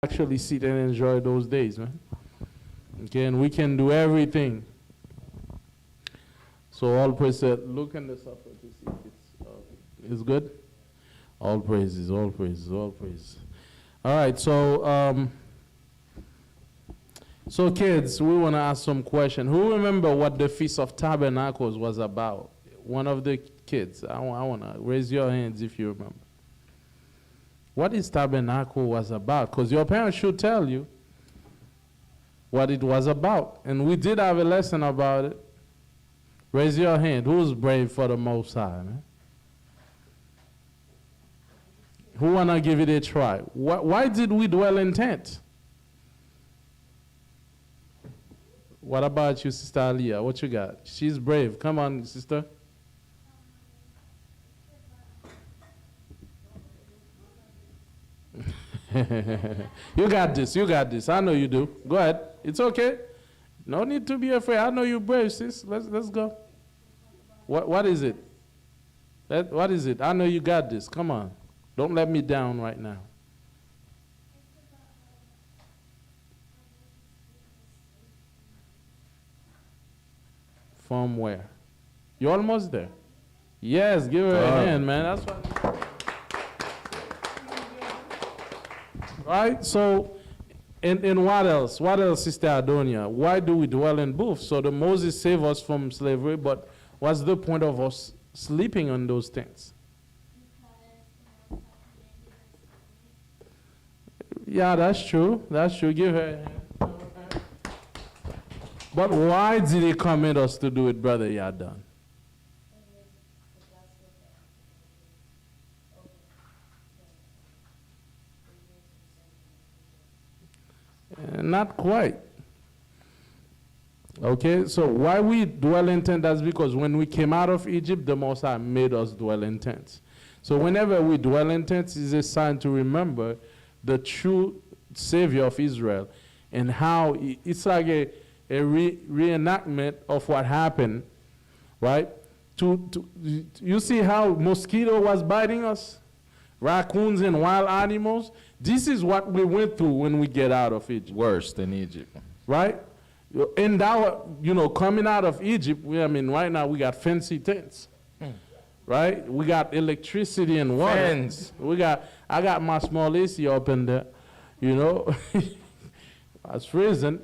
actually sit and enjoy those days, man. Okay, and we can do everything. So all praise, look in the software to see if it's good. All praises, all praises, all praises. All right, so kids, we want to ask some question. Who remember what the Feast of Tabernacles was about? One of the kids, I want to raise your hands if you remember. What is tabernacle was about? Because your parents should tell you what it was about. And we did have a lesson about it. Raise your hand. Who's brave for the Most High, man? Who want to give it a try? Why did we dwell in tent? What about you, Sister Aliyah? What you got? She's brave. Come on, sister. You got this. You got this. I know you do. Go ahead. It's okay. No need to be afraid. I know you're brave, sis. Let's go. What is it? What is it? I know you got this. Come on. Don't let me down right now. From where? You're almost there. Yes, give her a hand, man. That's what. Right? So, and what else? What else, Sister Adonia? Why do we dwell in booths? So the Moses saved us from slavery, but what's the point of us sleeping on those tents? Yeah, that's true. That's true. Give her a hand. But why did he command us to do it, Brother Yadan? Not quite. Okay, so why we dwell in tents, that's because when we came out of Egypt, the Most High made us dwell in tents. So whenever we dwell in tents, it's a sign to remember the true Savior of Israel and how it's like a reenactment of what happened, right? You see how mosquito was biting us? Raccoons and wild animals? This is what we went through when we get out of Egypt. Worse than Egypt. Right? And now, coming out of Egypt, right now we got fancy tents. Right? We got electricity and water. Fans. I got my small AC up in there, It's freezing.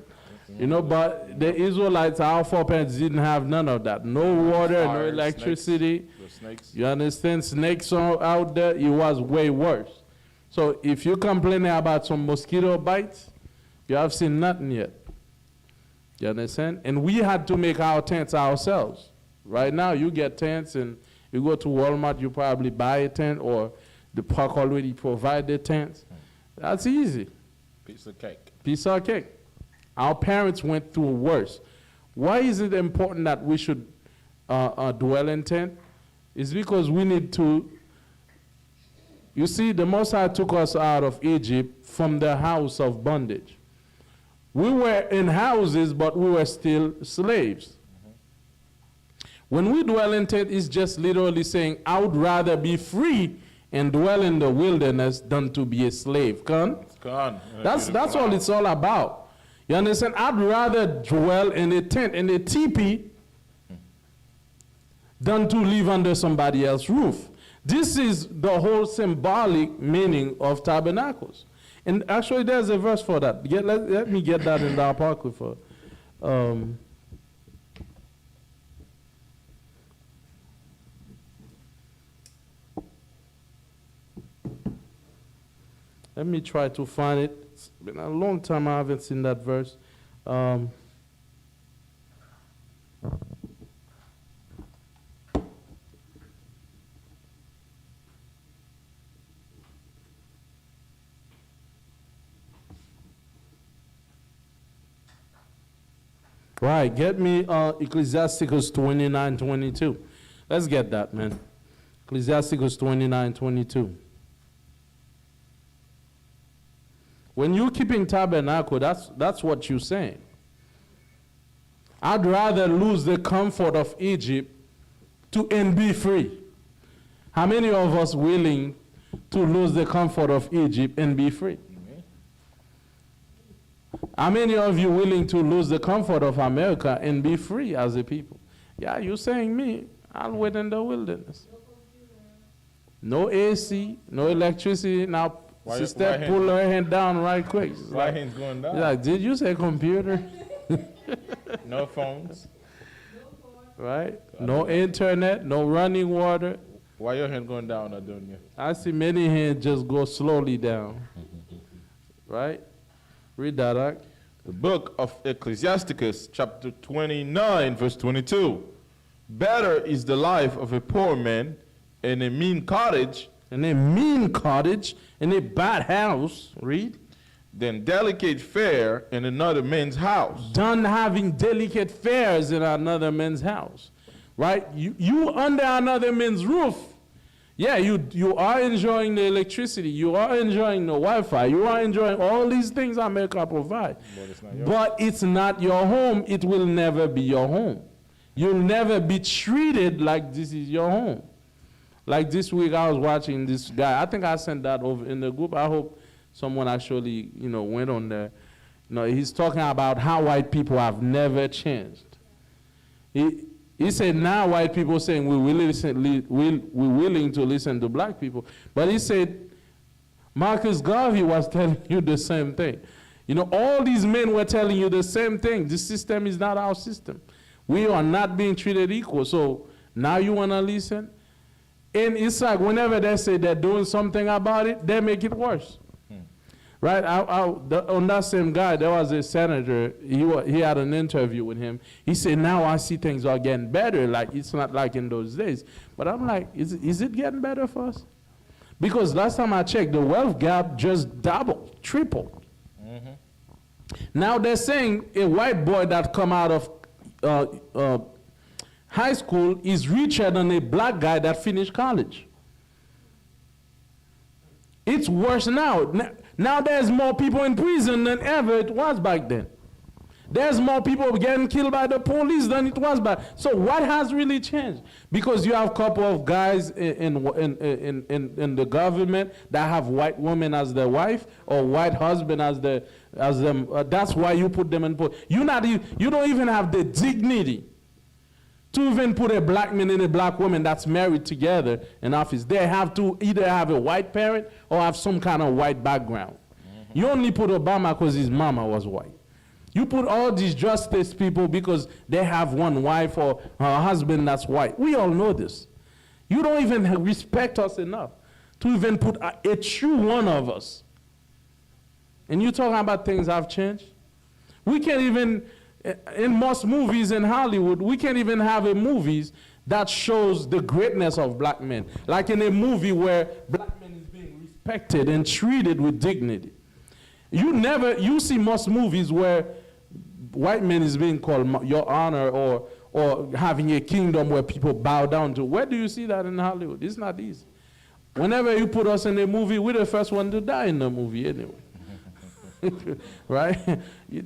But the Israelites, our foreparents didn't have none of that. No water, no electricity. Snakes. You understand? Snakes are out there. It was way worse. So if you're complaining about some mosquito bites, you have seen nothing yet. You understand? And we had to make our tents ourselves. Right now, you get tents and you go to Walmart, you probably buy a tent, or the park already provide the tents. That's easy. Piece of cake. Piece of cake. Our parents went through worse. Why is it important that we should dwell in tent? It's because we need to, you see, the Most High took us out of Egypt from the house of bondage. We were in houses, but we were still slaves. When we dwell in tent, it's just literally saying, I would rather be free and dwell in the wilderness than to be a slave. That's all it's all about. You understand? I'd rather dwell in a tent, in a teepee, than to live under somebody else's roof. This is the whole symbolic meaning of tabernacles. And actually, there's a verse for that. Let me get that in the Apocrypha. Let me try to find it. It's been a long time I haven't seen that verse. Right, get me Ecclesiasticus 29:22. Let's get that, man. Ecclesiasticus 29:22. When you're keeping tabernacle, that's what you're saying. I'd rather lose the comfort of Egypt and be free. How many of us willing to lose the comfort of Egypt and be free? How many of you willing to lose the comfort of America and be free as a people? Yeah, you're saying me. I'll wait in the wilderness. No AC, no electricity. Now, sister pull her hand down right quick. Why hands going down? Like, did you say computer? No phones. Right? No internet, no running water. Why your hand going down, Adonia? I see many hands just go slowly down. Right? Read that, Ak. The book of Ecclesiasticus, chapter 29, verse 22. Better is the life of a poor man in a mean cottage. In a mean cottage, in a bad house, read. Than delicate fare in another man's house. Done having delicate fares in another man's house. Right? You under another man's roof. Yeah, you are enjoying the electricity. You are enjoying the Wi-Fi. You are enjoying all these things America provide. But it's not your home. It will never be your home. You'll never be treated like this is your home. Like this week, I was watching this guy. I think I sent that over in the group. I hope someone actually, went on there. He's talking about how white people have never changed. He said now white people saying we're willing to listen to black people. But he said Marcus Garvey was telling you the same thing. All these men were telling you the same thing. This system is not our system. We are not being treated equal. So now you want to listen? And it's like whenever they say they're doing something about it, they make it worse. Right? On that same guy, there was a senator. He had an interview with him. He said, now I see things are getting better. Like, it's not like in those days. But I'm like, is it getting better for us? Because last time I checked, the wealth gap just doubled, tripled. Now they're saying a white boy that come out of high school is richer than a black guy that finished college. It's worse now. Now there's more people in prison than ever it was back then. There's more people getting killed by the police than it was back. So what has really changed? Because you have a couple of guys in the government that have white women as their wife or white husband as them. That's why you put them in post. You don't even have the dignity to even put a black man and a black woman that's married together in office. They have to either have a white parent or have some kind of white background. You only put Obama because his mama was white. You put all these justice people because they have one wife or a husband that's white. We all know this. You don't even respect us enough to even put a true one of us. And you're talking about things have changed? We can't even... In most movies in Hollywood, we can't even have a movies that shows the greatness of black men. Like in a movie where black men is being respected and treated with dignity. You see most movies where white men is being called your honor or having a kingdom where people bow down to. Where do you see that in Hollywood? It's not easy. Whenever you put us in a movie, we're the first one to die in the movie anyway. Right?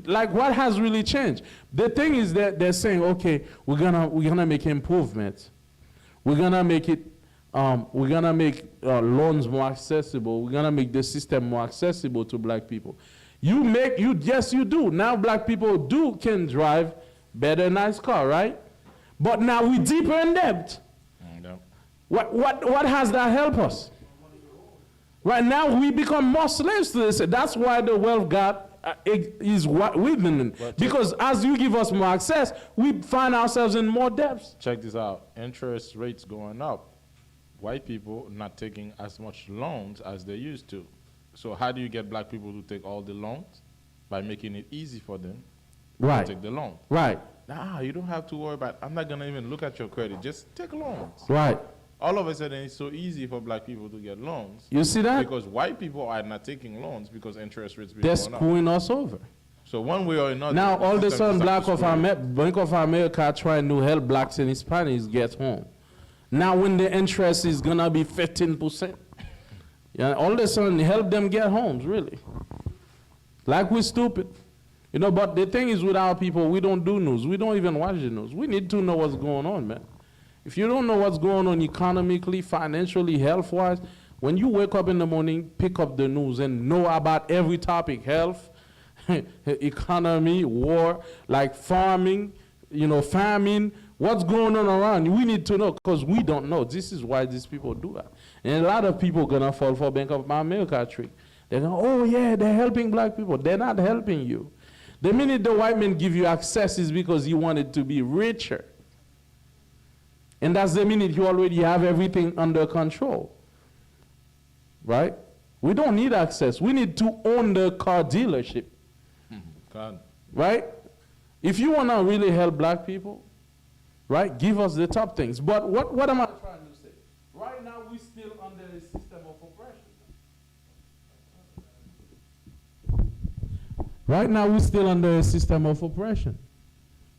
Like what has really changed? The thing is that they're saying, okay, we're gonna make improvements. We're gonna make it. We're gonna make loans more accessible. We're gonna make the system more accessible to black people. Yes, you do. Now black people can drive better, nice car, right? But now we're deeper in debt. No. What has that helped us? Right now, we become more slaves to this. That's why the wealth gap is what we've been in. Because as you give us more access, we find ourselves in more debts. Check this out. Interest rates going up. White people not taking as much loans as they used to. So how do you get black people to take all the loans? By making it easy for them to take the loan. Right. Nah, you don't have to worry about, I'm not going to even look at your credit. Just take loans. Right. All of a sudden, it's so easy for black people to get loans. You see that? Because white people are not taking loans because interest rates they're screwing us over. So one way or another. Now, all of a sudden, Bank of America trying to help blacks and Hispanics get home. Now, when the interest is going to be 15%, all of a sudden, help them get homes, really. Like we're stupid. But the thing is with our people, we don't do news. We don't even watch the news. We need to know what's going on, man. If you don't know what's going on economically, financially, health-wise, when you wake up in the morning, pick up the news and know about every topic, health, economy, war, like farming, famine. What's going on around? We need to know because we don't know. This is why these people do that. And a lot of people going to fall for Bank of America trick. They're going, oh, yeah, they're helping black people. They're not helping you. The minute the white men give you access is because you wanted to be richer. And that's the minute you already have everything under control. Right? We don't need access. We need to own the car dealership. God. Right? If you want to really help black people, right, give us the top things. But what am I trying to say? Right now, we're still under a system of oppression. Right now, we're still under a system of oppression.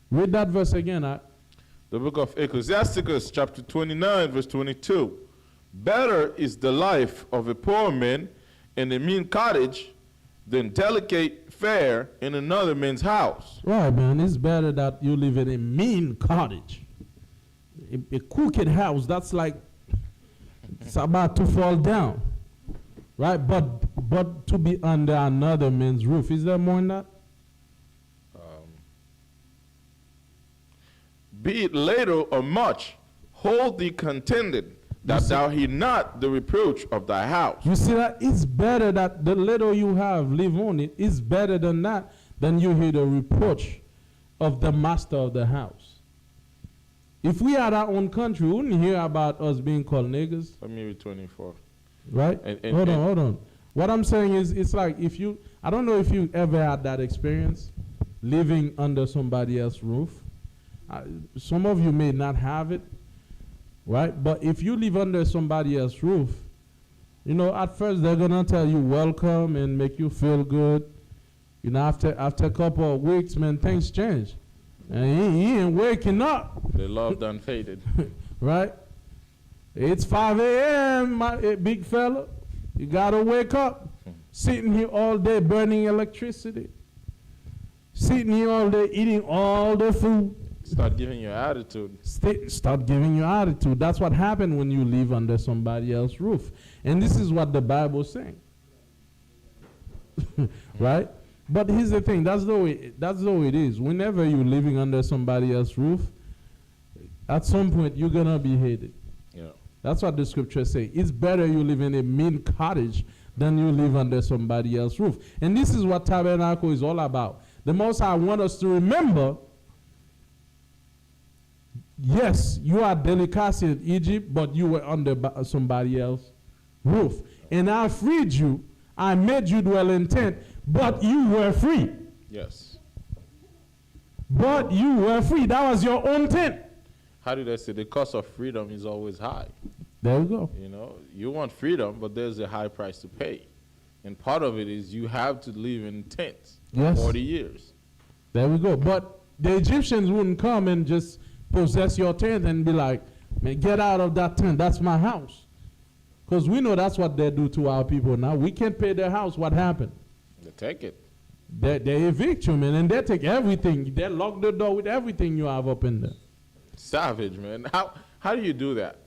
Read that verse again. The book of Ecclesiasticus, chapter 29, verse 22. Better is the life of a poor man in a mean cottage than delicate fare in another man's house. Right, man. It's better that you live in a mean cottage. A crooked house, that's like, it's about to fall down. Right? But to be under another man's roof. Is there more than that? Be it little or much, hold thee contented, that thou hear not the reproach of thy house. You see that? It's better that the little you have, live on it. It's better than that, than you hear the reproach of the master of the house. If we had our own country, we wouldn't hear about us being called niggers. Let me read 24. Right? Hold on. What I'm saying is, it's like I don't know if you ever had that experience, living under somebody else's roof. Some of you may not have it, right? But if you live under somebody else's roof, at first they're going to tell you welcome and make you feel good. After a couple of weeks, man, things change. And he ain't waking up. The love done faded. Right? It's 5 a.m., my big fella. You got to wake up. Sitting here all day burning electricity. Sitting here all day eating all the food. Start giving you attitude. Start giving you attitude. That's what happened when you live under somebody else's roof. And this is what the Bible's saying. Right? But here's the thing. That's the way it is. Whenever you're living under somebody else's roof, at some point you're going to be hated. Yeah. That's what the scriptures say. It's better you live in a mean cottage than you live under somebody else's roof. And this is what Tabernacle is all about. The Most High want us to remember, yes, you are delicacy in Egypt, but you were under somebody else's roof. And I freed you. I made you dwell in tent, but you were free. Yes. But you were free. That was your own tent. How did I say? The cost of freedom is always high. There we go. You want freedom, but there's a high price to pay. And part of it is you have to live in tents for 40 years. There we go. But the Egyptians wouldn't come and just possess your tent and be like, man, get out of that tent. That's my house. Because we know that's what they do to our people now. We can't pay their house. What happened? They take it. They evict you, man, and they take everything. They lock the door with everything you have up in there. Savage, man. How do you do that?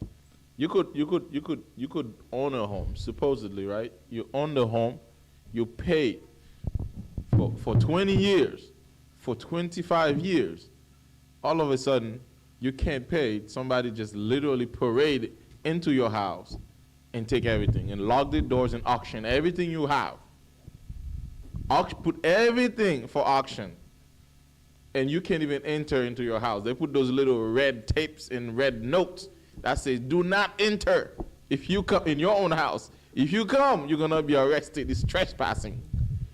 You could own a home, supposedly, right? You own the home, you pay for 20 years, for 25 years. All of a sudden, you can't pay. Somebody just literally parade into your house and take everything and lock the doors and auction everything you have. Put everything for auction. And you can't even enter into your house. They put those little red tapes and red notes that says, do not enter if you come in your own house. If you come, you're going to be arrested. It's trespassing.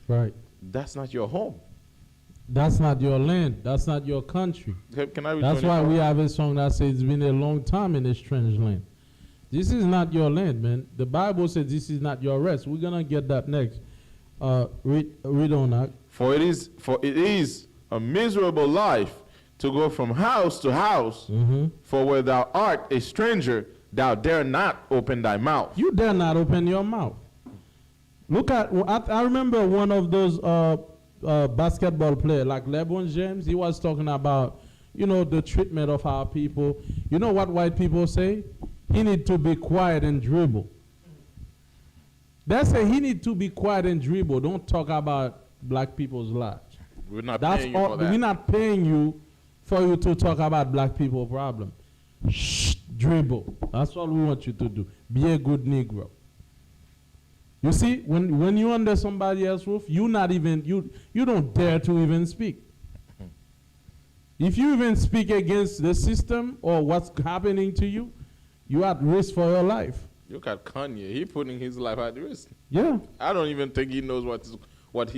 Right. That's not your home. That's not your land. That's not your country. Can I read That's 24? why we have a song that says it's been a long time in a strange land. This is not your land, man. The Bible says this is not your rest. We're going to get that next. Read on that. For it is a miserable life to go from house to house, for where thou art a stranger, thou dare not open thy mouth. You dare not open your mouth. Look at, I remember one of those basketball players, like LeBron James, he was talking about, the treatment of our people. You know what white people say? He need to be quiet and dribble. They say he need to be quiet and dribble. Don't talk about black people's lives. We're not That's paying you all. for that. We're not paying you for you to talk about black people problem. Shh, dribble. That's all we want you to do. Be a good Negro. You see, when you're under somebody else's roof, you don't dare to even speak. If you even speak against the system or what's happening to you, you're at risk for your life. Look at Kanye. He putting his life at risk. Yeah. I don't even think he knows what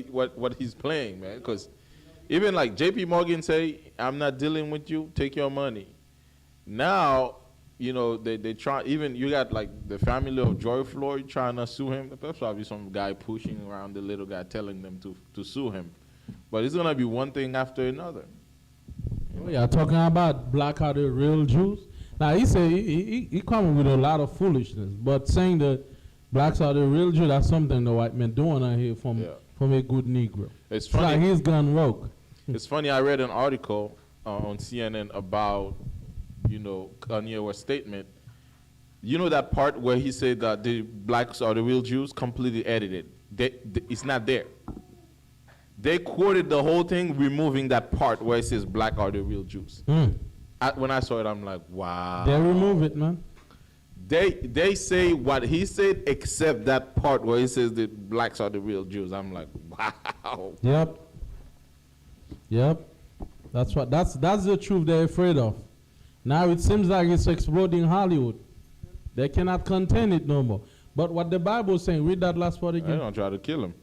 he's playing, man. Because even like J.P. Morgan say, I'm not dealing with you, take your money. Now, you know, they try, even you got like the family of George Floyd trying to sue him. There's probably some guy pushing around the little guy telling them to sue him. But it's going to be one thing after another. Oh, yeah, talking about black are the real Jews. Now, he say he coming with a lot of foolishness, but saying that blacks are the real Jews, that's something the white men doing out here from a good Negro. It's funny. Like he's gone rogue. It's funny, I read an article on CNN about, you know, Kanye West's statement. You know that part where he said that the blacks are the real Jews? Completely edited. It's not there. They quoted the whole thing, removing that part where it says black are the real Jews. When I saw it, I'm like, wow. They remove it, man. They say what he said, except that part where he says that blacks are the real Jews. I'm like, wow. Yep. That's the truth they're afraid of. Now it seems like it's exploding Hollywood. They cannot contain it no more. But what the Bible is saying, read that last part again. I don't try to kill him.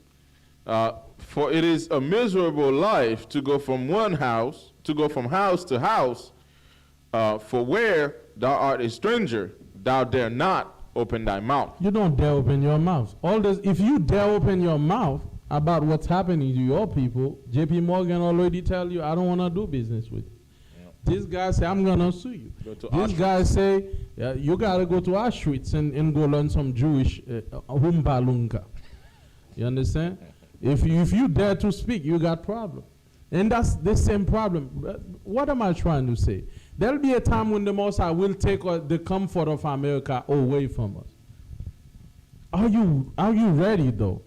For it is a miserable life to go from house to house, for where thou art a stranger, thou dare not open thy mouth. You don't dare open your mouth. If you dare open your mouth about what's happening to your people, J.P. Morgan already tell you, I don't want to do business with you. This guy say, I'm going to sue you. This guy say, you got to go to Auschwitz and go learn some Jewish Humpa Lunka. You understand? If you dare to speak, you got problem. And that's the same problem. What am I trying to say? There'll be a time when the Most High will take the comfort of America away from us. Are you ready, though?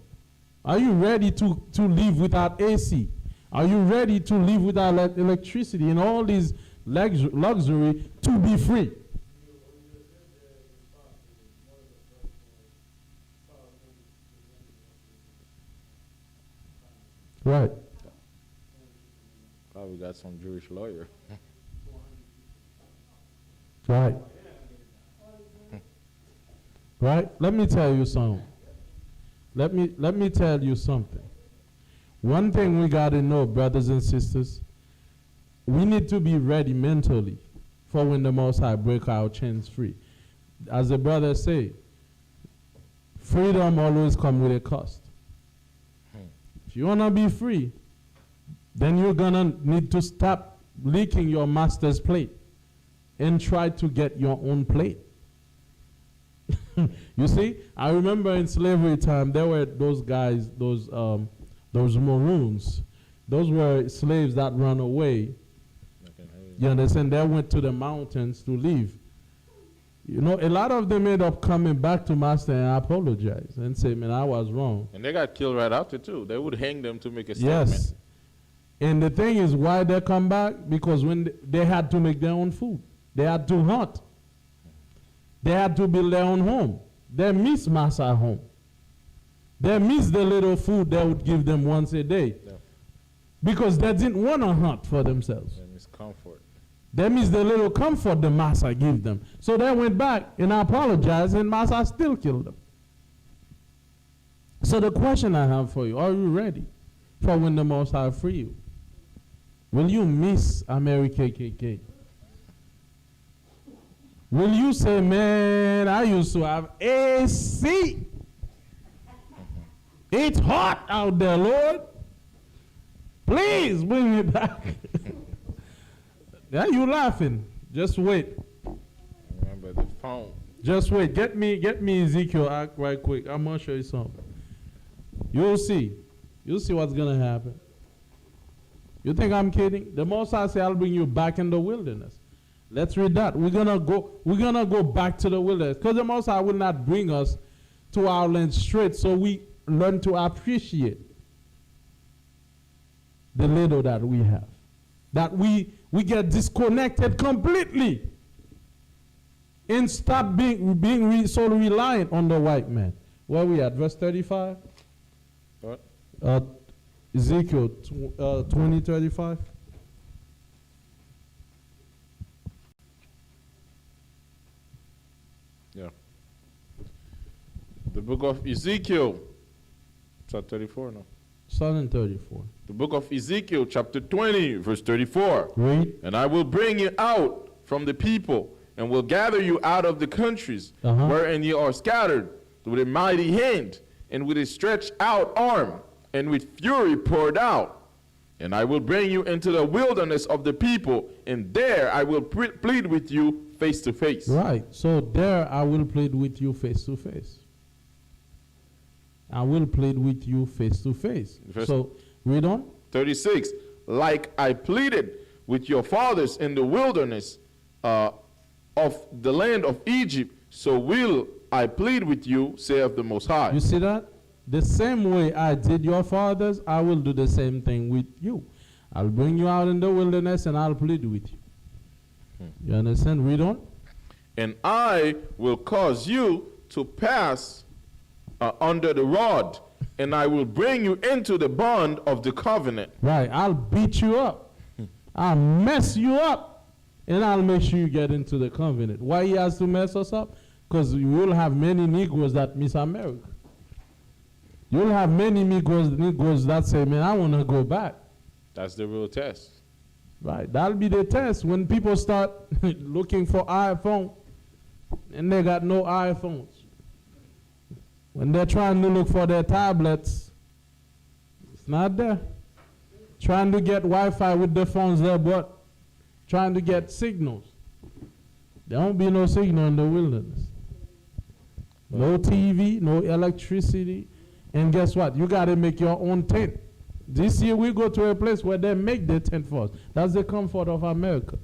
Are you ready to live without AC? Are you ready to live without electricity and all these luxury to be free? Right. Probably got some Jewish lawyer. Right. Right? Let me tell you something. Let me tell you something. One thing we got to know, brothers and sisters, we need to be ready mentally for when the Most High break our chains free. As the brother say, freedom always comes with a cost. If you want to be free, then you're going to need to stop licking your master's plate and try to get your own plate. You see, I remember in slavery time, there were those guys, those Maroons. Those were slaves that ran away. You understand? They went to the mountains to live. You know, a lot of them ended up coming back to master and apologize and say, man, I was wrong. And they got killed right after, too. They would hang them to make a statement. Yes. And the thing is, why they come back? Because when they had to make their own food. They had to hunt. They had to build their own home. They miss massa home. They miss the little food they would give them once a day. Yeah. Because they didn't want to hunt for themselves. They miss comfort. They miss the little comfort the massa give them. So they went back and apologized, and massa still killed them. So the question I have for you, are you ready for when the Most High free you? Will you miss America KKK? Will you say, man, I used to have AC. It's hot out there, Lord. Please bring me back. Yeah, you laughing. Just wait. Remember the phone. Just wait. Get me Ezekiel act right quick. I'm gonna show you something. You'll see. You'll see what's gonna happen. You think I'm kidding? The Most High say, I'll bring you back in the wilderness. Let's read that. We're gonna go back to the wilderness. Because the Most High will not bring us to our land straight, so we learn to appreciate. the little that we have. That we get disconnected completely and stop being so reliant on the white man. Where we at? Verse 35? What? Ezekiel 20:35. Yeah. The book of Ezekiel, chapter 34 now. Starting 34. The book of Ezekiel, chapter 20, verse 34. Read. And I will bring you out from the people, and will gather you out of the countries wherein ye are scattered, with a mighty hand, and with a stretched out arm, and with fury poured out. And I will bring you into the wilderness of the people, and there I will plead with you face to face. Right. So there I will plead with you face to face. I will plead with you face to face. So read on. 36. Like I pleaded with your fathers in the wilderness of the land of Egypt, so will I plead with you, saith the Most High. You see that? The same way I did your fathers, I will do the same thing with you. I'll bring you out in the wilderness and I'll plead with you. You understand? Read on. And I will cause you to pass under the rod, and I will bring you into the bond of the covenant. Right. I'll beat you up. I'll mess you up. And I'll make sure you get into the covenant. Why he has to mess us up? Because you will have many Negroes that miss America. You'll have many Negroes that say, man, I want to go back. That's the real test. Right. That'll be the test when people start looking for iPhone and they got no iPhones. When they're trying to look for their tablets, it's not there. Trying to get Wi-Fi with the phones there, but trying to get signals. There won't be no signal in the wilderness. No TV, no electricity. And guess what? You got to make your own tent. This year we go to a place where they make the tent for us. That's the comfort of America.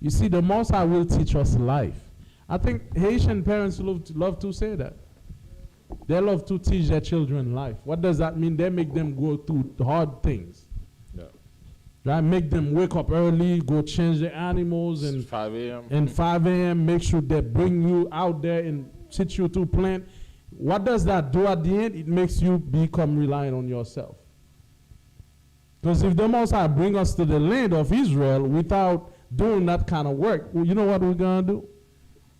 You see, the Most High will teach us life. I think Haitian parents love to say that. They love to teach their children life. What does that mean? They make them go through hard things. Yeah. Right? Make them wake up early, go change the animals, and 5 a.m. And 5 a.m. make sure they bring you out there and teach you to plant. What does that do at the end? It makes you become reliant on yourself. Because if the Most High bring us to the land of Israel without doing that kind of work, well, you know what we're going to do?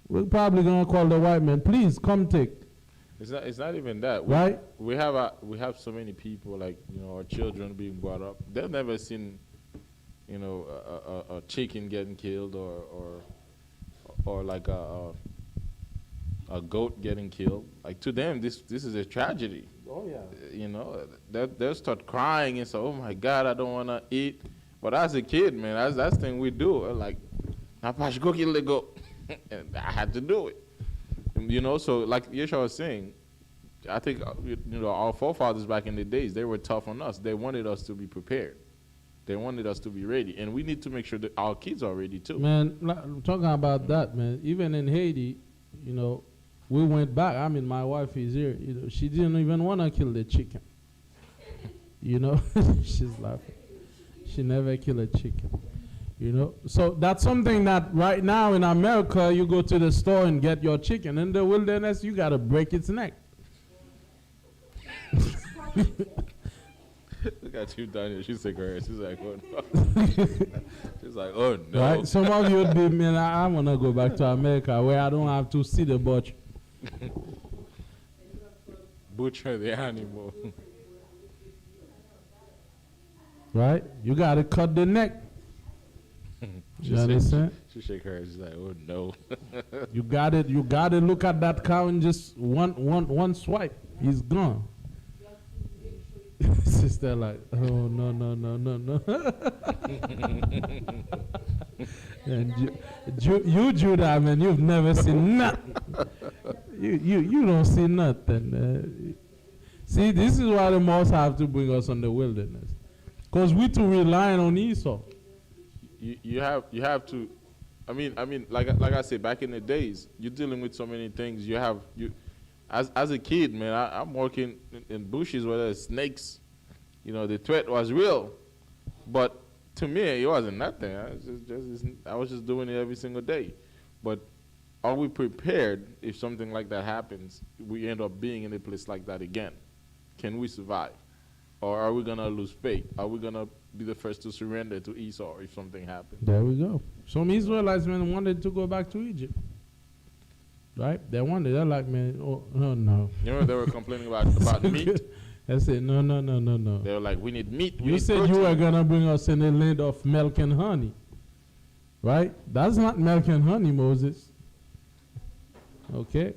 We're probably going to call the white man, please come take. It's not even that. Right? We have so many people, like, our children being brought up. They've never seen, a chicken getting killed or like a goat getting killed. Like, to them, this is a tragedy. Oh, yeah. They'll start crying and say, oh, my God, I don't want to eat. But as a kid, man, that's the thing we do. Like, Napash, go kill the goat. And I had to do it. So like Yeshua was saying, I think, our forefathers back in the days, they were tough on us. They wanted us to be prepared. They wanted us to be ready. And we need to make sure that our kids are ready too. Man, talking about that, man, even in Haiti, we went back. I mean, my wife is here. She didn't even want to kill the chicken. She's laughing. She never killed a chicken. So that's something that right now in America, you go to the store and get your chicken. In the wilderness, you got to break its neck. Look at you, Daniel. She's like, she's like, oh no. She's like, oh no. Right? Some of you would be, man, I want to go back to America where I don't have to see the butcher. Butcher the animal. Right? You got to cut the neck. You understand? She shake her head. She's like, oh no. You got it. You got to look at that cow and just one swipe. He's gone. Sister like, oh no. And you Judah, man, you've never seen nothing. You don't see nothing. See, this is why the Most have to bring us on the wilderness, because we too relying on Esau. You have to. I mean, like I said, back in the days, you're dealing with so many things. As a kid, man, I'm working in bushes where there's snakes. the threat was real. But to me, it wasn't nothing. I was just doing it every single day. But are we prepared if something like that happens, we end up being in a place like that again? Can we survive? Or are we going to lose faith? Are we going to be the first to surrender to Esau if something happens? There we go. Some Israelites, man, wanted to go back to Egypt. Right? They wanted. They're like, man, oh, no. They were complaining about meat. I said, no. They were like, we need meat. You said you were going to bring us in a land of milk and honey. Right? That's not milk and honey, Moses. Okay?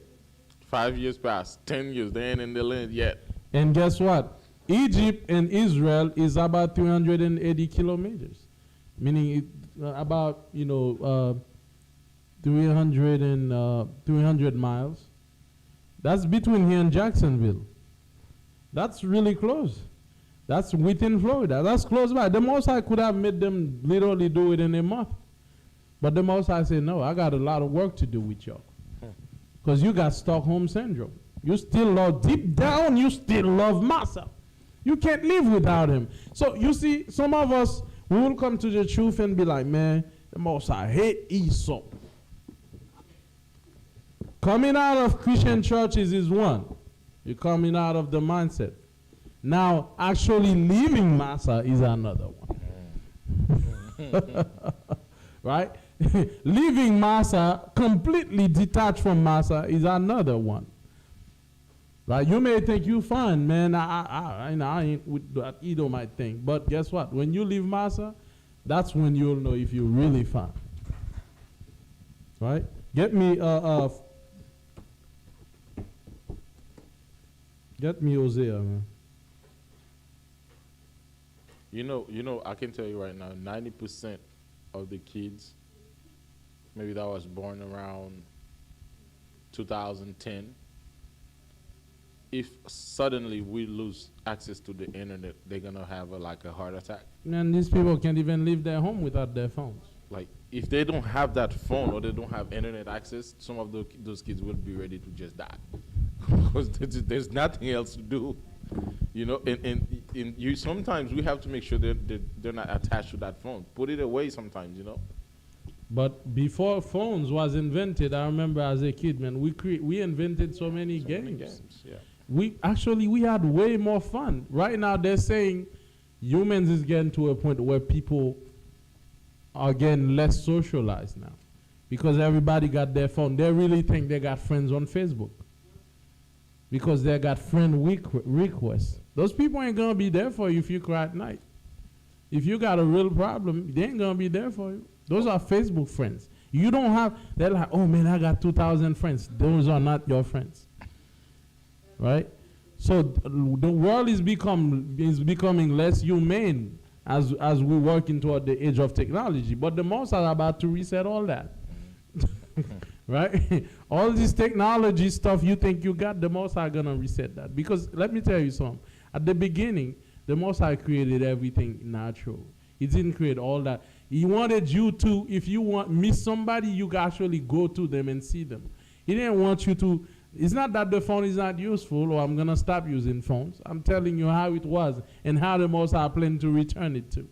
5 years passed, 10 years, they ain't in the land yet. And guess what? Egypt and Israel is about 380 kilometers, meaning about 300 miles. That's between here and Jacksonville. That's really close. That's within Florida. That's close by. The Most High could have made them literally do it in a month, but the Most High said, "No, I got a lot of work to do with y'all, because you got Stockholm syndrome. You still love deep down. You still love Massa." You can't live without him. So you see, some of us, we will come to the truth and be like, man, the Most High hate Esau. Coming out of Christian churches is one. You're coming out of the mindset. Now, actually leaving Massa is another one. Right? Leaving Massa, completely detached from Massa, is another one. Right? You may think you fine, man. I ain't with that Edomite thing. But guess what? When you leave Massa, that's when you'll know if you're really fine. Right? Get me Hosea, man. I can tell you right now, 90% of the kids, maybe that was born around 2010, if suddenly we lose access to the internet, they're gonna have a heart attack. And these people can't even leave their home without their phones. Like, if they don't have that phone or they don't have internet access, some of those kids will be ready to just die. Because there's nothing else to do. And sometimes we have to make sure that they're not attached to that phone. Put it away sometimes, But before phones was invented, I remember as a kid, man, we invented so many games. Yeah. We had way more fun. Right now they're saying humans is getting to a point where people are getting less socialized now because everybody got their phone. They really think they got friends on Facebook because they got friend requests. Those people ain't gonna be there for you if you cry at night. If you got a real problem, they ain't gonna be there for you. Those are Facebook friends. You don't have, they're like, oh man, I got 2,000 friends. Those are not your friends. Right? So the world is becoming less humane as we work toward the age of technology. But the Most are about to reset all that. Right? All this technology stuff you think you got, the Most are gonna reset that. Because let me tell you something. At the beginning, the Most High created everything natural. He didn't create all that. He wanted you to, if you miss somebody, you can actually go to them and see them. He didn't want you to. It's not that the phone is not useful or I'm going to stop using phones. I'm telling you how it was and how the Most High planned to return it to.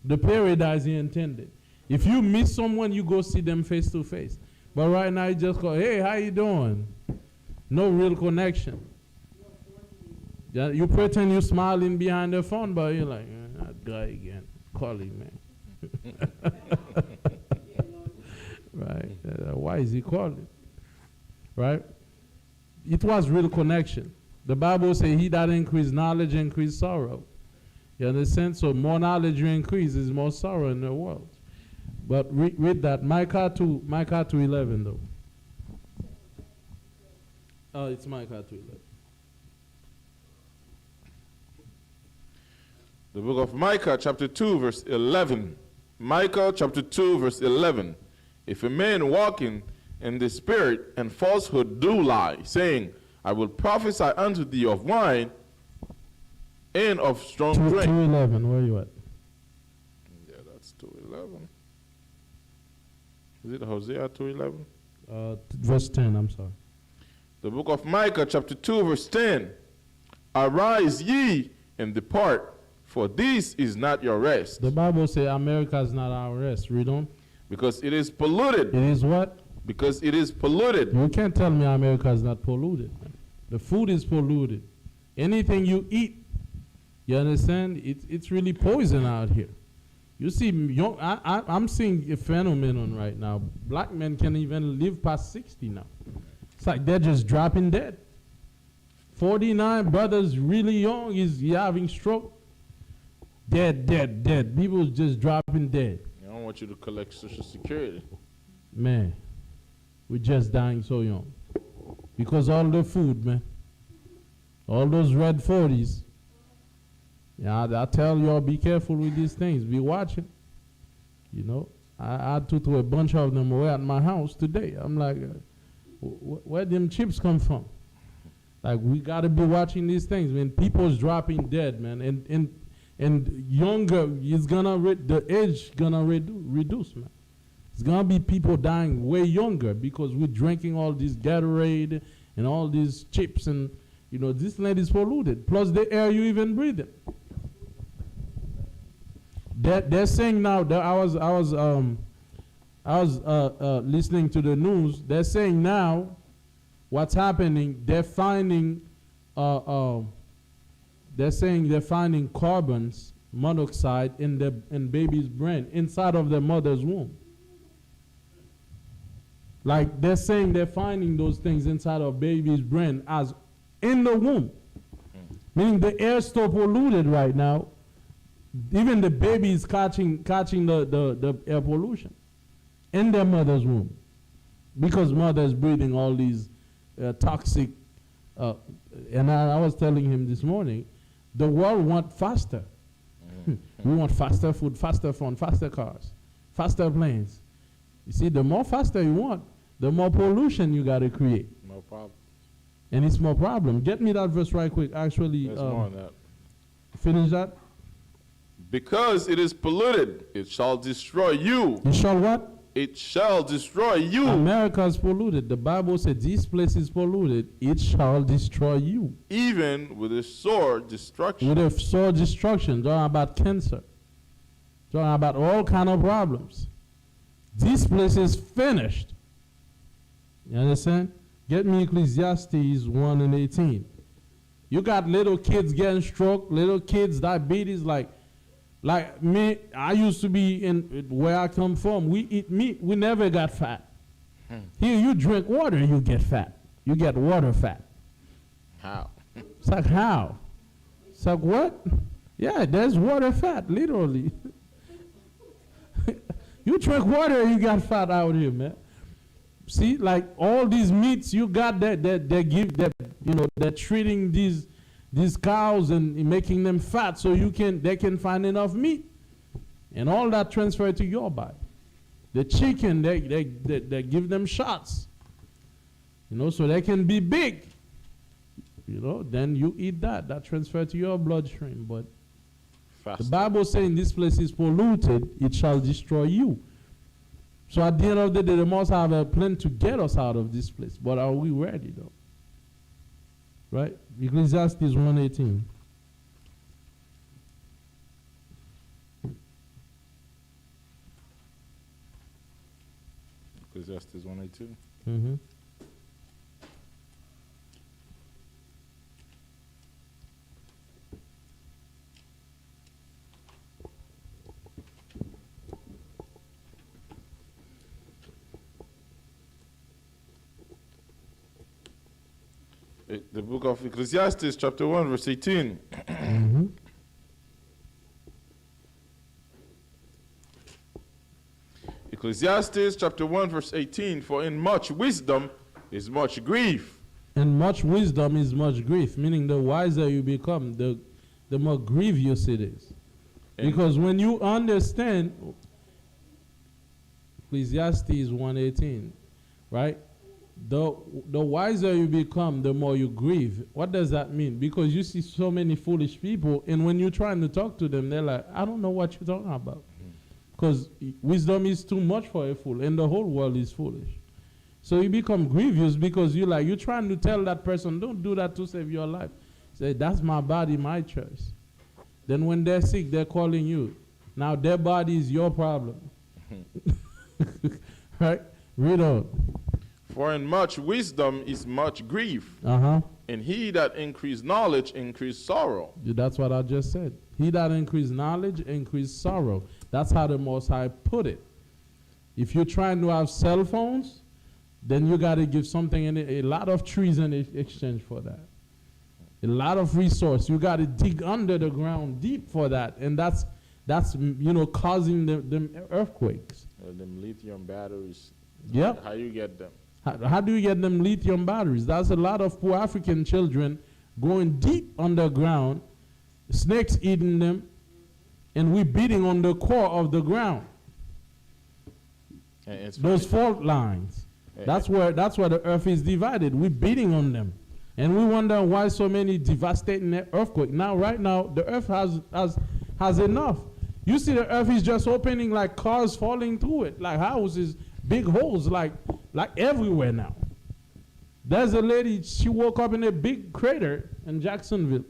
The paradise he intended. If you miss someone, you go see them face to face. But right now, you just go, hey, how you doing? No real connection. You pretend you're smiling behind the phone, but you're like, that guy again. Call him, man. Right? Why is he calling? Right? It was real connection. The Bible says he that increase knowledge increase sorrow. You understand? So more knowledge you increase is more sorrow in the world. But read that. Micah 2:11 though. Oh, it's Micah 2:11. The book of Micah, chapter 2, verse 11. Micah, chapter 2, verse 11. If a man walking in the spirit and falsehood do lie, saying, I will prophesy unto thee of wine and of strong drink. 2:11, where you at? Yeah, that's 2:11. Is it Hosea 2:11? Verse 10, I'm sorry. The book of Micah, chapter 2, verse 10. Arise ye and depart, For this is not your rest. The Bible says America is not our rest. Read on. Because it is polluted. It is what? Because it is polluted. You can't tell me America is not polluted. Man. The food is polluted. Anything you eat, you understand? It's really poison out here. You see, I'm seeing a phenomenon right now. Black men can't even live past 60 now. It's like they're just dropping dead. 49 brothers really young is having stroke. Dead. People just dropping dead. I don't want you to collect Social Security. Man, we're just dying so young. Because all the food, man. All those red 40s. Yeah, I tell y'all, be careful with these things. Be watching. You know, I took a bunch of them away at my house today. I'm like, where them chips come from? Like, we got to be watching these things. When people's dropping dead, man. And younger, the age gonna reduce, man. It's gonna be people dying way younger because we're drinking all this Gatorade and all these chips, and you know this land is polluted. Plus the air you even breathing. They're saying now that I was listening to the news. They're saying now, what's happening? They're finding they're saying they're finding carbons monoxide in baby's brain inside of their mother's womb. Like they're saying they're finding those things inside of baby's brain as in the womb. Meaning the air is so polluted right now, even the baby is catching the air pollution in their mother's womb. Because mother is breathing all these toxic, and I was telling him this morning, the world wants faster. We want faster food, faster phone, faster cars, faster planes. You see, the more faster you want, the more pollution you got to create. No problem. And it's more problem. Get me that verse right quick. Actually, There's more on that. Finish that. Because it is polluted, it shall destroy you. It shall what? It shall destroy you. America is polluted. The Bible said this place is polluted. It shall destroy you. Even with a sore destruction. With a sore destruction. Talking about cancer. Talking about all kind of problems. This place is finished. You understand? Get me Ecclesiastes 1:18. You got little kids getting stroke, little kids diabetes, like me. I used to be in where I come from. We eat meat. We never got fat. Here you drink water, you get fat. You get water fat. How? It's like how? It's like what? Yeah, there's water fat, literally. You drink water, you got fat out here, man. See, like all these meats you got that they give that, you know, they're treating these cows and making them fat so they can find enough meat, and all that transfer to your body. The chicken they give them shots, you know, so they can be big. You know, then you eat that transfer to your bloodstream. But Faster. the Bible saying this place is polluted, it shall destroy you. So at the end of the day, they must have a plan to get us out of this place. But are we ready, though? Right? Ecclesiastes 1:18. Ecclesiastes 1:18. Mm-hmm. The book of Ecclesiastes, chapter 1, verse 18. Mm-hmm. Ecclesiastes, chapter 1, verse 18. For in much wisdom is much grief. And much wisdom is much grief, meaning the wiser you become, the more grievous it is. Because when you understand, Ecclesiastes 1:18, right? The wiser you become, the more you grieve. What does that mean? Because you see so many foolish people, and when you're trying to talk to them, they're like, I don't know what you're talking about. Because wisdom is too much for a fool, and the whole world is foolish. So you become grievous because you're trying to tell that person, don't do that to save your life. Say, that's my body, my choice. Then when they're sick, they're calling you. Now their body is your problem. Right? Read on. For in much wisdom is much grief, Uh-huh. and he that increase knowledge increase sorrow. That's what I just said. He that increase knowledge, increase sorrow. That's how the Most High put it. If you're trying to have cell phones, then you got to give something in it, a lot of trees in exchange for that. A lot of resource. You got to dig under the ground deep for that. And that's causing them earthquakes. Them lithium batteries. Yep. How you get them? How do you get them lithium batteries? That's a lot of poor African children going deep underground, snakes eating them, and we beating on the core of the ground. Those fault lines. That's where the earth is divided. We're beating on them. And we wonder why so many devastating earthquakes. Right now, the earth has enough. You see the earth is just opening like cars falling through it, like houses, big holes, like everywhere now. There's a lady, she woke up in a big crater in Jacksonville.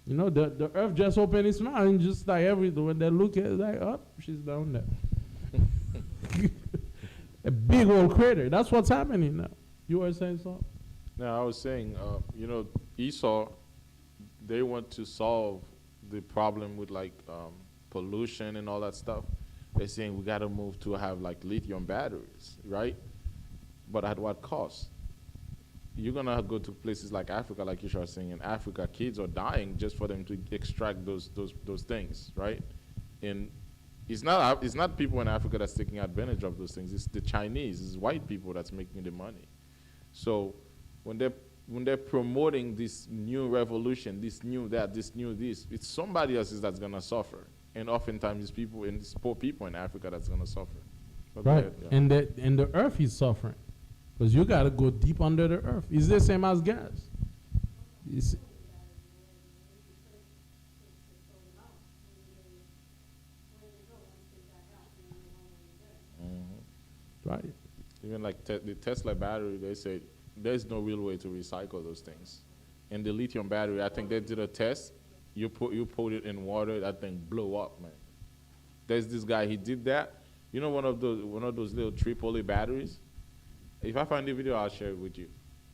You know, the earth just opened its mouth and just like everything, when they look at it, like, oh, she's down there. A big old crater. That's what's happening now. You were saying something? No, I was saying, Esau, they want to solve the problem with like pollution and all that stuff. They're saying we got to move to have like lithium batteries, right? But at what cost? You're going to go to places like Africa, like you were saying. In Africa, kids are dying just for them to extract those things, right? And it's not people in Africa that's taking advantage of those things. It's the Chinese, it's white people that's making the money. So when they're promoting this new revolution, this new that, this new this, it's somebody else that's gonna suffer. And oftentimes it's people and it's poor people in Africa that's gonna suffer. But right. Ahead, yeah. And the earth is suffering. Because you gotta go deep under the earth. It's the same as gas. Right. Even like the Tesla battery, they say there's no real way to recycle those things. And the lithium battery, I think they did a test. You put it in water, that thing blew up, man. There's this guy, he did that. You know one of those little AAA batteries? If I find the video, I'll share it with you.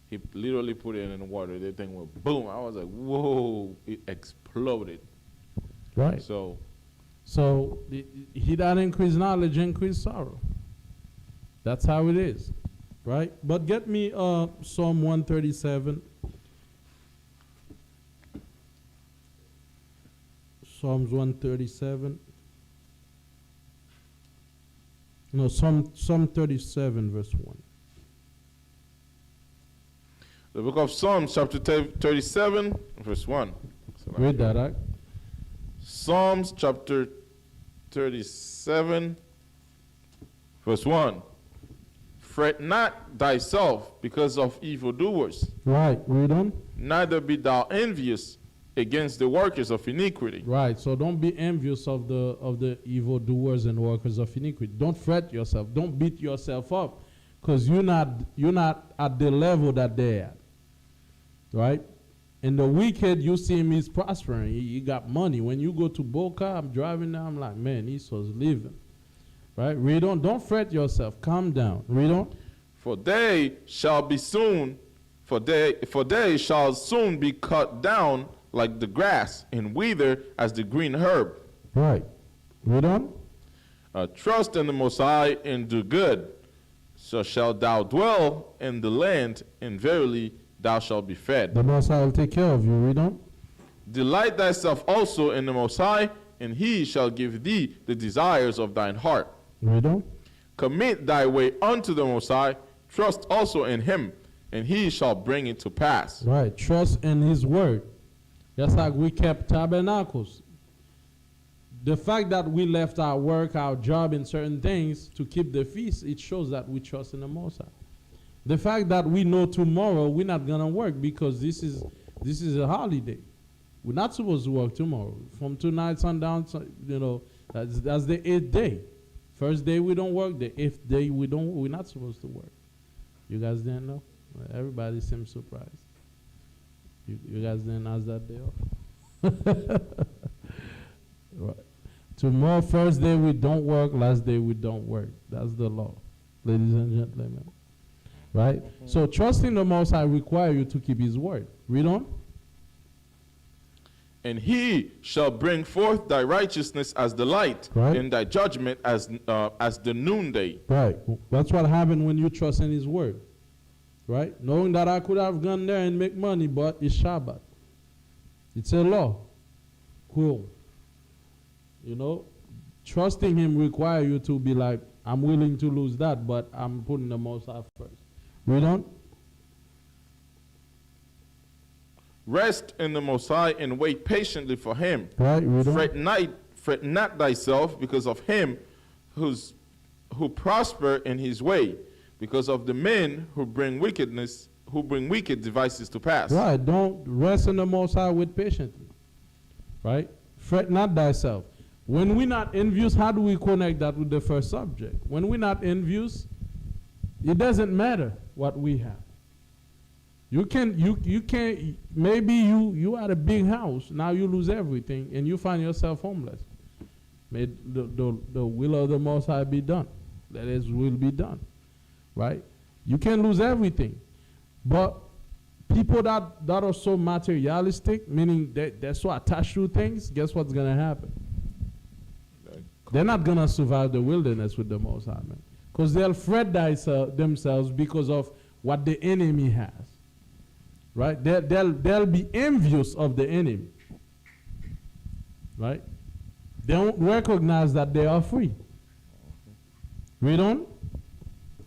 He literally put it in water. The thing went boom. I was like, whoa! It exploded. Right. So he that increase knowledge, increase sorrow. That's how it is, right? But get me Psalm 137. Psalms 137. No, Psalm 37, verse 1. The book of Psalms, chapter 37, verse 1. Read that, right? Psalms, chapter 37, verse 1. Fret not thyself because of evildoers. Right, read on. Neither be thou envious against the workers of iniquity. Right, so don't be envious of the evildoers and workers of iniquity. Don't fret yourself. Don't beat yourself up, because you're not at the level that they're at. Right? And the wicked, you see him, he's prospering. He got money. When you go to Boca, I'm driving now, I'm like, man, Esau's living. Right? Read on. Don't fret yourself. Calm down. Read on. For they shall soon be cut down like the grass and wither as the green herb. Right. Read on. Trust in the Most High and do good, so shalt thou dwell in the land, and verily thou shalt be fed. The Most High will take care of you. Read on. Delight thyself also in the Most High, and he shall give thee the desires of thine heart. Read on. Commit thy way unto the Most High, trust also in him, and he shall bring it to pass. Right. Trust in his word. Just like we kept Tabernacles. The fact that we left our work, our job, and certain things to keep the feast, it shows that we trust in the Most High. The fact that we know tomorrow we're not gonna work because this is a holiday. We're not supposed to work tomorrow. From tonight sundown, that's the 8th day. First day we don't work. The 8th day we're not supposed to work. You guys didn't know? Everybody seems surprised. You guys didn't ask that day off. Right. Tomorrow, first day we don't work, last day we don't work. That's the law, ladies and gentlemen. Right? So trusting the Most High requires you to keep His word. Read on. And He shall bring forth thy righteousness as the light, Right. and thy judgment as the noonday. Right. That's what happened when you trust in His word. Right? Knowing that I could have gone there and make money, but it's Shabbat. It's a law. Cool. You know, trusting Him requires you to be like, I'm willing to lose that, but I'm putting the Most High first. Read on. Rest in the Most High and wait patiently for Him. Right. Read on. Fret not thyself because of him who prosper in his way, because of the men who bring wicked devices to pass. Right. Don't rest in the Most High with patience. Right. Fret not thyself. When we're not envious, how do we connect that with the first subject? When we're not envious, it doesn't matter what we have. You can maybe you had a big house, now you lose everything and you find yourself homeless. May the will of the Most High be done. Let His will be done. Right? You can lose everything. But people that are so materialistic, meaning they're so attached to things, guess what's gonna happen? They're not gonna survive the wilderness with the Most High, man. Because they'll fret themselves because of what the enemy has. Right? They'll be envious of the enemy. Right? They don't recognize that they are free. Read on.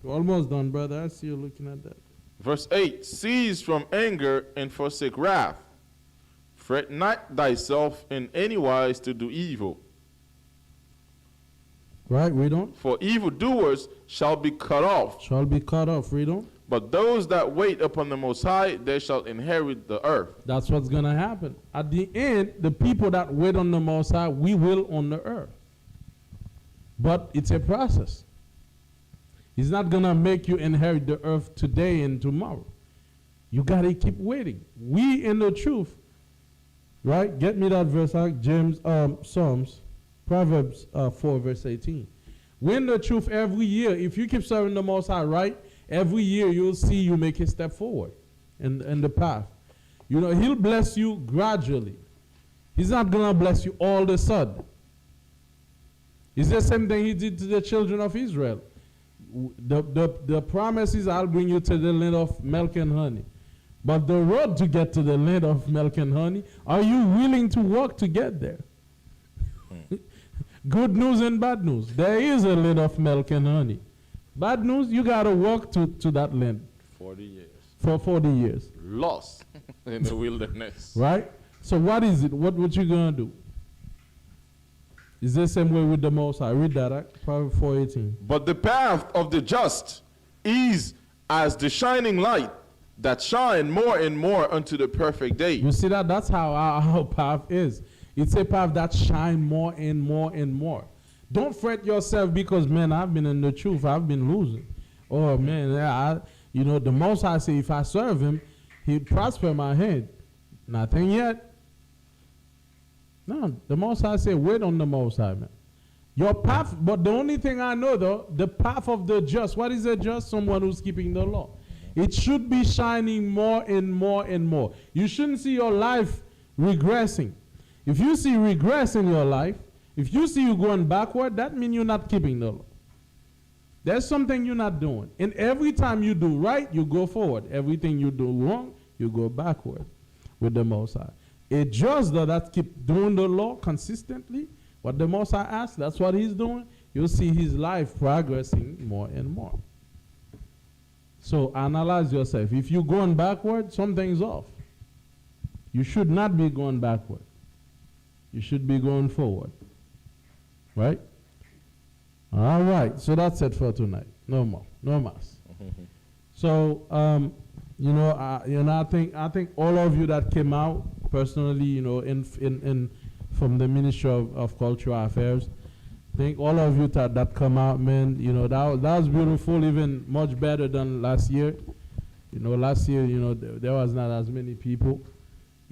You're almost done, brother. I see you looking at that. Verse 8, cease from anger and forsake wrath. Fret not thyself in any wise to do evil. Right, read on. For evildoers shall be cut off. Shall be cut off, read on. But those that wait upon the Most High, they shall inherit the earth. That's what's going to happen. At the end, the people that wait on the Most High, we will on the earth. But it's a process. He's not going to make you inherit the earth today and tomorrow. You got to keep waiting. We in the truth, right? Get me that verse, James, Psalms, Proverbs 4, verse 18. We in the truth every year. If you keep serving the Most High, right? Every year you'll see you make a step forward in the path. You know, He'll bless you gradually. He's not going to bless you all of a sudden. It's the same thing He did to the children of Israel. The promise is, I'll bring you to the land of milk and honey. But the road to get to the land of milk and honey, are you willing to walk to get there? Good news and bad news. There is a land of milk and honey. Bad news, you got to walk to that land. 40 years. For 40 years. Lost in the wilderness. Right? So what is it? What you going to do? Is the same way with the Most High? Read that, Proverbs 4:18. But the path of the just is as the shining light that shine more and more unto the perfect day. You see that? That's how our path is. It's a path that shines more and more and more. Don't fret yourself because, man, I've been in the truth. I've been losing. Oh, man, the Most High say if I serve Him, He'll prosper my head. Nothing yet. No, the Most High say wait on the Most High, man. Your path, but the only thing I know, though, the path of the just. What is a just? Someone who's keeping the law. It should be shining more and more and more. You shouldn't see your life regressing. If you see regress in your life, if you see you going backward, that means you're not keeping the law. There's something you're not doing. And every time you do right, you go forward. Everything you do wrong, you go backward with the Most High. A just that keep doing the law consistently, what the Most High asks, that's what he's doing. You'll see his life progressing more and more. So analyze yourself. If you're going backward, something's off. You should not be going backward. You should be going forward. Right? All right. So that's it for tonight. No more. No mas. So, I think all of you that came out personally, in from the Ministry of Cultural Affairs, I think all of you that come out, man, that was beautiful, even much better than last year. Last year, there was not as many people.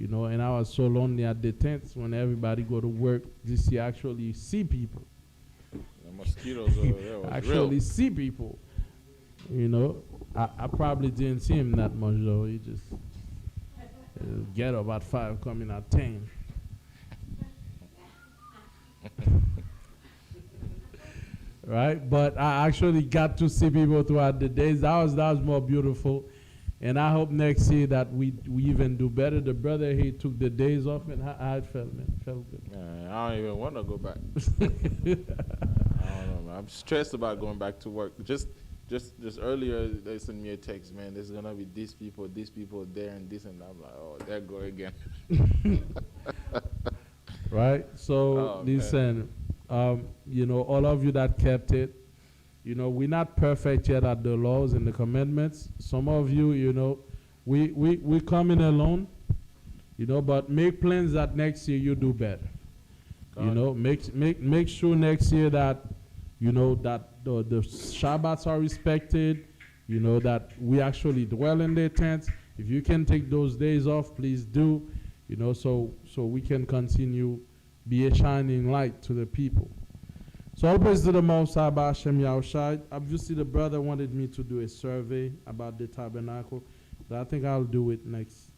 and I was so lonely at the tents when everybody go to work. Just you actually see people. The mosquitoes over there was Actually real. see people. I probably didn't see him that much though. He just get up at 5, coming at 10. Right, but I actually got to see people throughout the days. That was more beautiful, and I hope next year that we even do better. The brother, he took the days off, and how it felt, man. Felt good. I don't even want to go back. I don't know, man. I'm stressed about going back to work. Just earlier, they sent me a text, man. There's gonna be these people there, and this, and I'm like, oh, there go again. Right. So Oh, man. listen, all of you that kept it, we're not perfect yet at the laws and the commandments. Some of you, we come in alone, but make plans that next year you do better. Make sure next year that that the Shabbats are respected, that we actually dwell in their tents. If you can take those days off, please do, so we can continue be a shining light to the people. So all praise to the Most High, Hashem Yahushai. Obviously, the brother wanted me to do a survey about the tabernacle, but I think I'll do it next.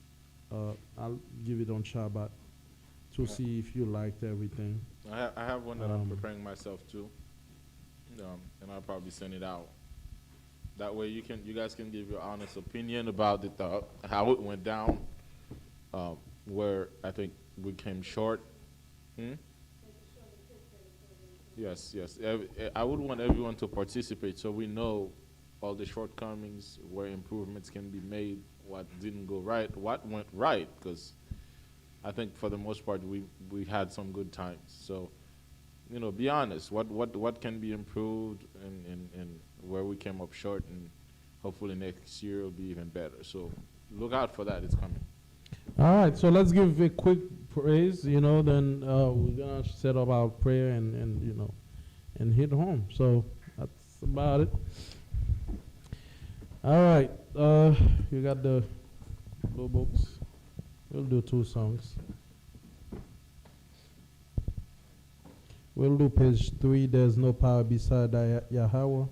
I'll give it on Shabbat to see if you liked everything. I have one that I'm preparing myself to, and I'll probably send it out. That way you guys can give your honest opinion about it, how it went down, where I think we came short. Yes. I would want everyone to participate so we know all the shortcomings, where improvements can be made, what didn't go right, what went right, because I think for the most part we had some good times. So, be honest. What can be improved and where we came up short, and hopefully next year will be even better. So look out for that. It's coming. All right, so let's give a quick praise, then we're going to set up our prayer and hit home. So that's about it. All right, you got the blue books. We'll do 2 songs. We'll do page 3, There's No Power Beside Yahweh.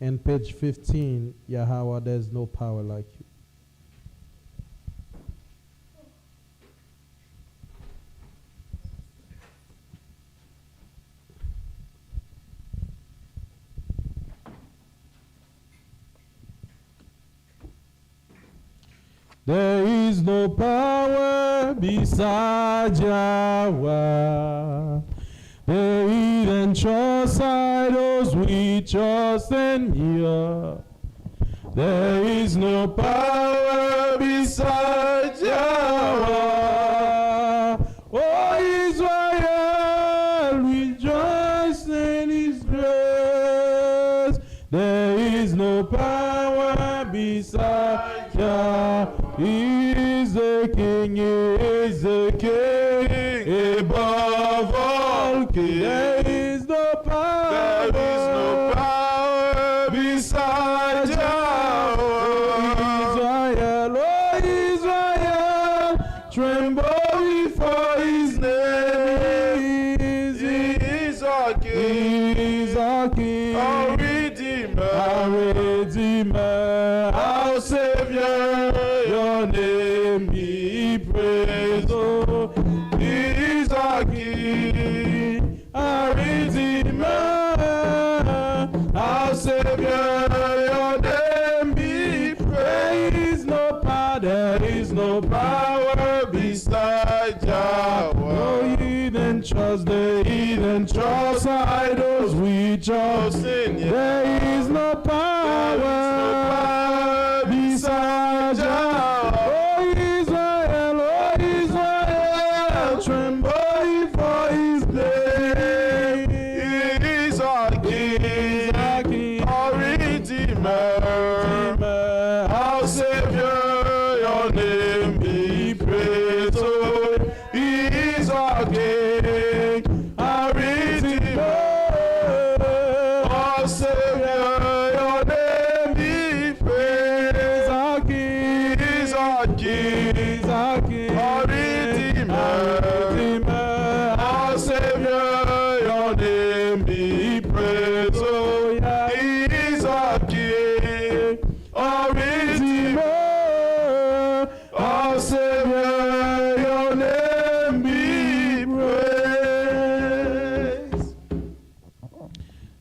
And page 15, Yahweh, There's No Power Like You. There is no power beside Yahweh. There even trust idols we trust in Yah. There is no power beside Yahweh. Oh Israel, rejoice in His grace. There is no power beside Yahweh. He is the King, He is the King, above all kings. There is no power beside Yahweh. Oh Israel, tremble before His name. He is our King, He is our King, our Redeemer, our Savior. Your name be praised, oh, He is our King, our Redeemer, our Savior. Your name be praised. There is no power beside Yahweh. No heathen trust, the heathen trust idols we trust in. There is no power beside Yahweh. Savior, your name be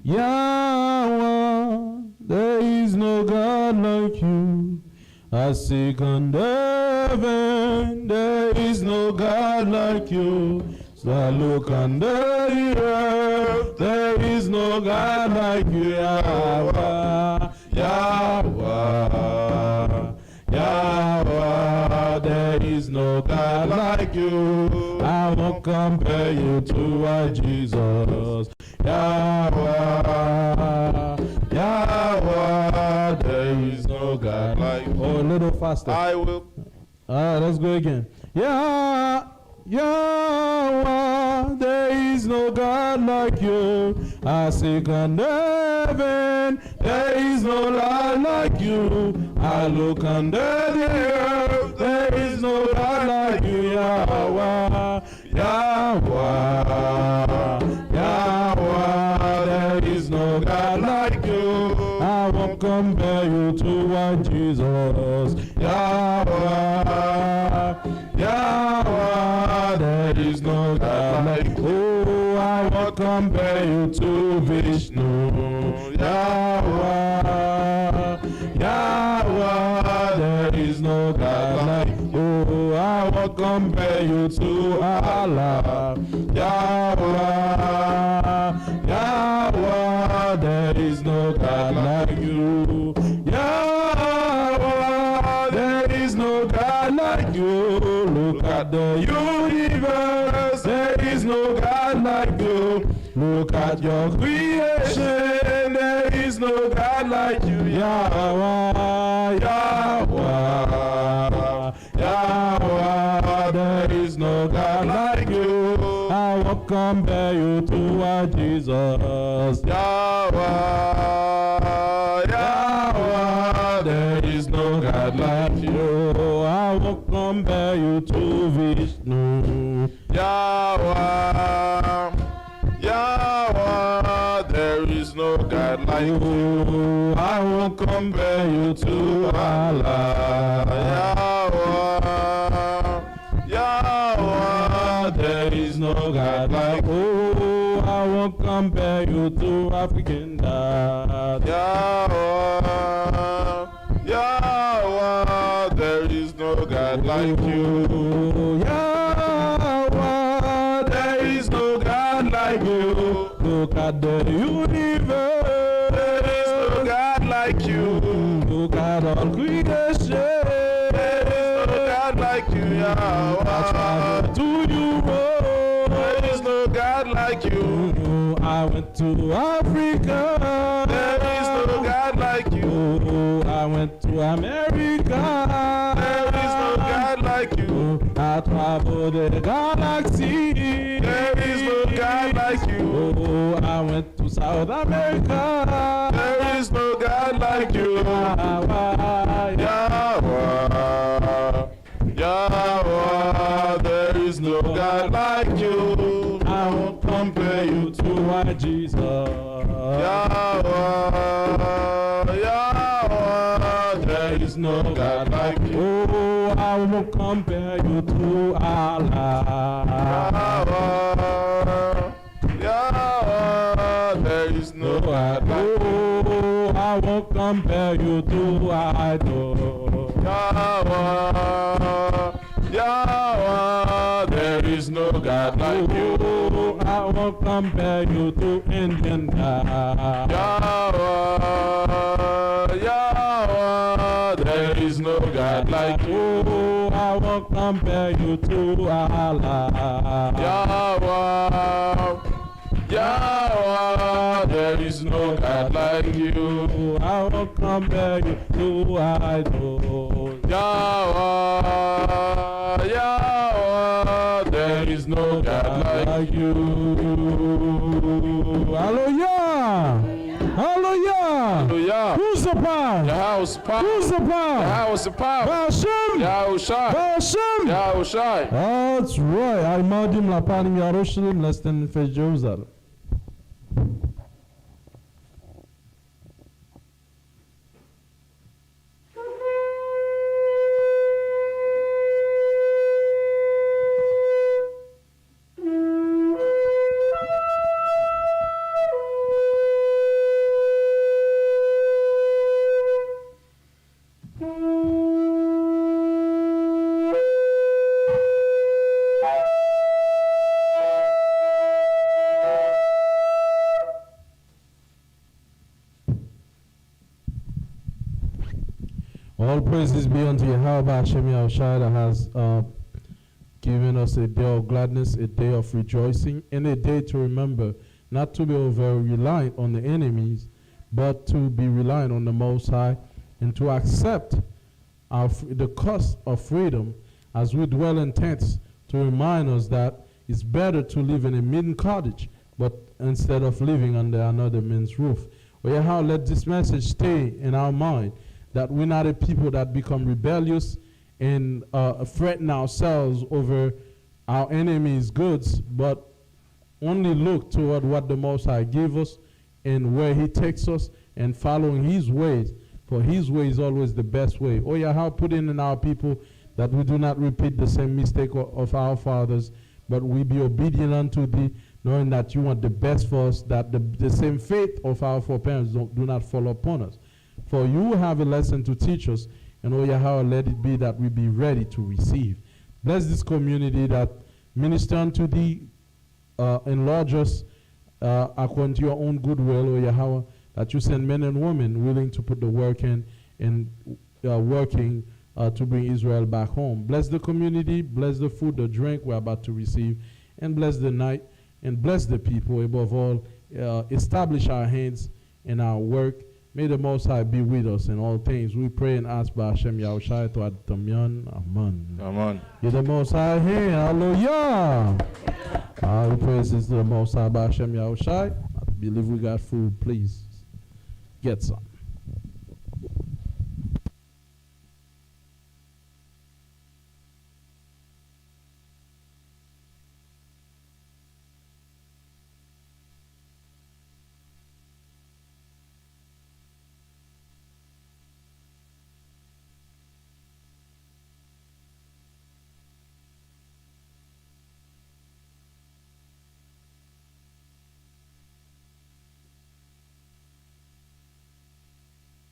Yahweh, there is no God like you. I seek under heaven, there is no God like you. So I look under the earth, there is no God like you. Yahweh, Yahweh, Yahweh, there is no God like you. I won't compare you to our Jesus. Yahweh, Yahweh, there is no God like you. Oh, a little faster. I will. Let's go again. Yahweh, there is no God like you. I seek under heaven, there is no God like you. I look under the earth, there is no God like you. Yahweh, Yahweh, Yahweh, there is no God like you. I won't compare you to our Jesus. Yahweh, Yahweh, there is no God like you. Oh, I won't compare you to Vishnu. Yahweh, Yahweh, there is no God like you. Oh, I won't compare you to Allah. Yahweh, Yahweh, there is no God like you. Yahweh, there is no God like you. Look at the universe, there is no God like you. Look at your creation, there is no God like you. Yahweh, Yahweh, Yahweh, there is no God like you. I won't compare you to our Jesus. Yahweh, Yahweh, there is no God like you. I won't compare you to Vishnu. Yahweh, Yahweh, there is no God like you. I won't compare you to Allah. Yahweh, Yahweh, There is no God like you. I won't compare you to African God. Yahweh, Yahweh, there is no God like you. Yahweh, there is no God like you. Look at the universe. There is no God like you. Look at all creation. There is no God like you, Yahweh. To you, There is no God like you. I went to Africa. There is no God like you. I went to America. There is no God like you. I traveled the galaxy. There is no God like you. I went to South America. There is no God like you. Yahweh, Yahweh, there is no God like you. I won't compare you to my Jesus. Yahweh, Yahweh, there is no God like you. Oh, I won't compare you to Allah. Yahweh, Yahweh, there is no God like you. Oh, I won't compare you to idol. Yahweh, Yahweh, there is no God like you. Oh, I won't compare you to Indian God. Yahweh, Yahweh, there is no God like you. Oh, I won't compare you to Allah. Yahweh, Yahweh, there is no God like you. I won't compare you to idols. Yahweh, Yahweh, there is no God like you. Hallelujah! Hallelujah! Hallelujah. Who's the power? Yahweh's power. Who's the power? Yahweh's the power. Hashem! Yahushai. Hashem! Yahushai. That's right. Al-Madim Lapanim Yerushalayim, less than First Jerusalem. All praises be unto Yahweh Hashem Yahushua that has given us a day of gladness, a day of rejoicing, and a day to remember not to be over reliant on the enemies, but to be reliant on the Most High and to accept the cost of freedom as we dwell in tents to remind us that it's better to live in a mean cottage, but instead of living under another man's roof. Oh, yeah, let this message stay in our mind, that we're not a people that become rebellious and threaten ourselves over our enemy's goods, but only look toward what the Most High gave us and where He takes us and following His ways, for His way is always the best way. Oh, yeah, put in our people that we do not repeat the same mistake of our fathers, but we be obedient unto Thee, knowing that You want the best for us, that the same faith of our foreparents do not fall upon us. For You have a lesson to teach us, and oh Yahweh, let it be that we be ready to receive. Bless this community that minister unto Thee, enlarge us according to Your own goodwill, oh Yahweh, that You send men and women willing to put the work in and working to bring Israel back home. Bless the community, bless the food, the drink we're about to receive, and bless the night, and bless the people. Above all, establish our hands in our work. May the Most High be with us in all things. We pray and ask by Hashem Yahushua to Adamyan. Amen. Amen. Give the Most High hand. Hallelujah. All praises to the Most High by Hashem Yahushua. I believe we got food. Please get some.